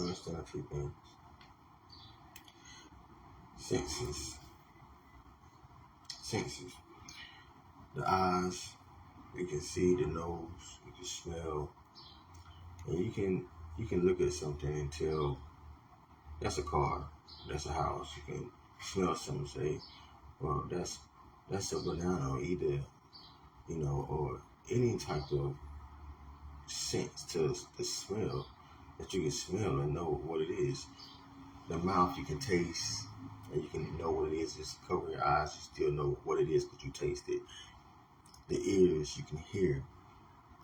understand a few things. Senses. Senses. The eyes, you can see, the nose, you can smell, and you can look at something and tell that's a car, that's a house. You can smell something and say, well, that's a banana, or either, or any type of sense to the smell that you can smell and know what it is. The mouth, you can taste and you can know what it is. Just cover your eyes, you still know what it is because you taste it. The ears, you can hear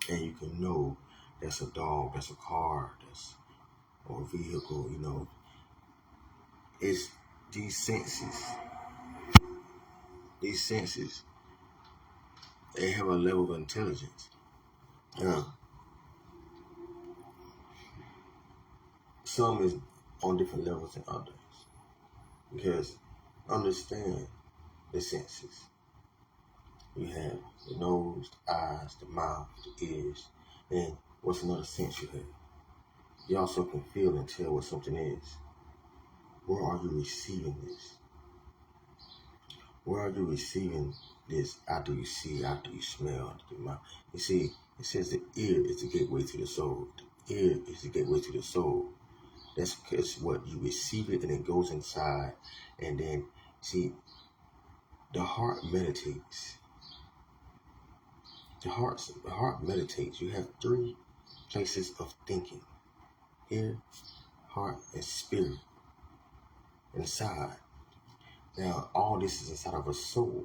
and you can know that's a dog, that's a car, that's or a vehicle. It's these senses. These senses, they have a level of intelligence. Now, some is on different levels than others. Because understand the senses. You have the nose, the eyes, the mouth, the ears, and what's another sense you have? You also can feel and tell what something is. Where are you receiving this? Where are you receiving this after you see, after you smell, after you mouth? You see, it says the ear is the gateway to the soul. The ear is the gateway to the soul. That's because what you receive it and it goes inside, and then see, the heart meditates. The heart meditates. You have three places of thinking: ear, heart, and spirit. Inside. Now, all this is inside of a soul,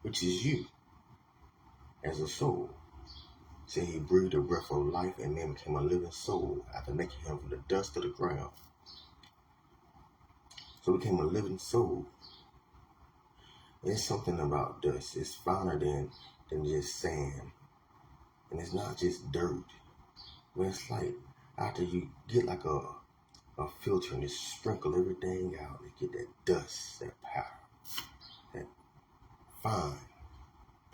which is you as a soul. So he breathed a breath of life and man became a living soul after making him from the dust of the ground. So he became a living soul. And it's something about dust. It's finer than just sand. And it's not just dirt. But it's like after you get like a filter and just sprinkle everything out and get that dust, that powder, that fine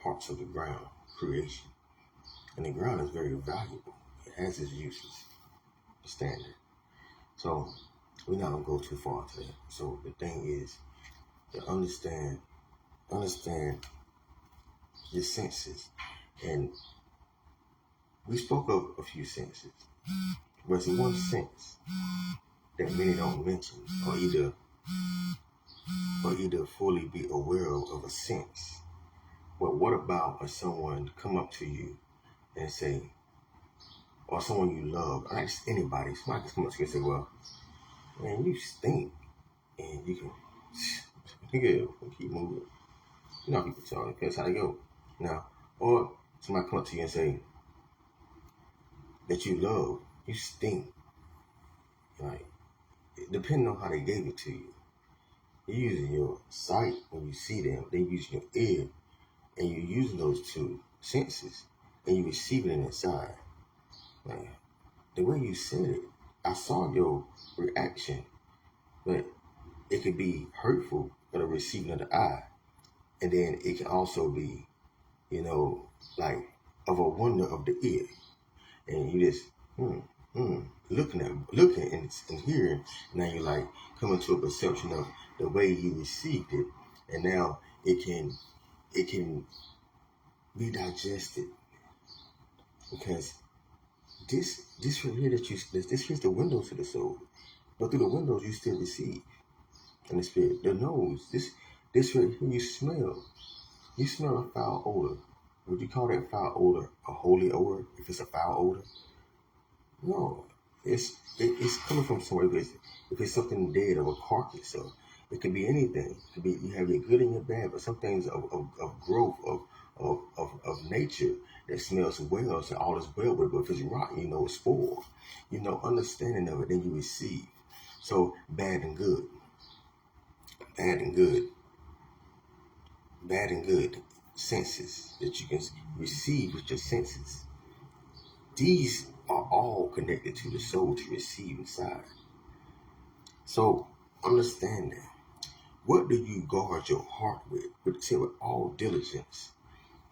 parts of the ground, creation. And the ground is very valuable. It has its uses, standard. So we're not gonna go too far into that. So the thing is to understand your senses. And we spoke of a few senses. But it's one sense that many don't mention or either fully be aware of a sense. But what about if someone come up to you and say, or someone you love, or just anybody, somebody just come up to you and say, well, man, you stink. And you can keep moving. You know, people tell, that's how they go. Now, or somebody come up to you and say that you love, you stink. Like, depending on how they gave it to you. You're using your sight when you see them, then you're using your ear, and you're using those two senses, and you're receiving it inside. Like, the way you said it, I saw your reaction, but it could be hurtful for the receiving of the eye, and then it can also be, like of a wonder of the ear, and you just looking and hearing. Now you like coming to a perception of the way you received it, and now it can be digested because this right here this here's the window to the soul, but through the windows you still receive in the spirit. The nose, this right here, you smell a foul odor. Would you call that foul odor a holy odor if it's a foul odor? No, it's coming from somewhere. If it's something dead of a carcass, so it could be anything. It could be you have your good and your bad, but some things of growth of nature that smells well, so all is well with it. But if it's rotten, it's spoiled. Understanding of it, then you receive. So bad and good, bad and good, bad and good senses that you can receive with your senses. These are all connected to the soul to receive inside. So understand that. What do you guard your heart with? With all diligence.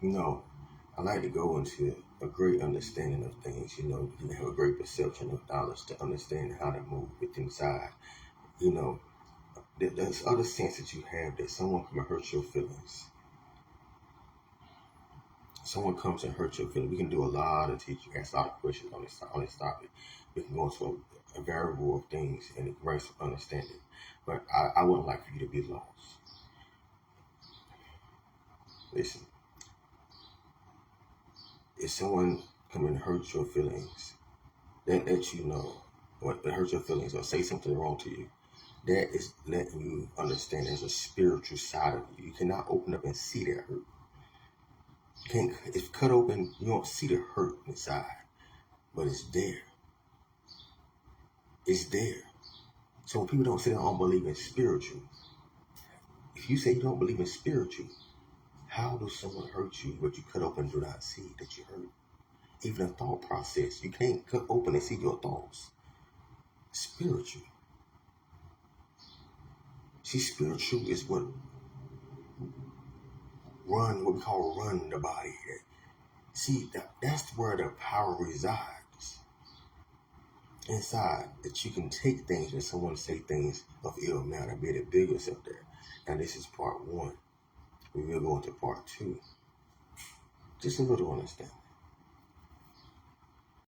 I like to go into a great understanding of things. You have a great perception of knowledge to understand how to move with inside. You know, there's other sense that you have that someone can hurt your feelings. Someone comes and hurts your feelings. We can do a lot of teaching, ask a lot of questions on this topic. We can go into a variable of things and it brings some understanding. But I wouldn't like for you to be lost. Listen, if someone come and hurt your feelings, that lets you know what hurt your feelings or say something wrong to you. That is letting you understand there's a spiritual side of you. You cannot open up and see that hurt. You can't. If cut open, you don't see the hurt inside, but it's there. It's there. So when people don't say they don't believe in spiritual, if you say you don't believe in spiritual, how does someone hurt you but you cut open and do not see that you hurt? Even a thought process, you can't cut open and see your thoughts. Spiritual. See, spiritual is what we call run the body. See, that's where the power resides. Inside, that you can take things when someone say things of ill manner, be able to build yourself there. Now this is part one. We will go into part two. Just a little understanding.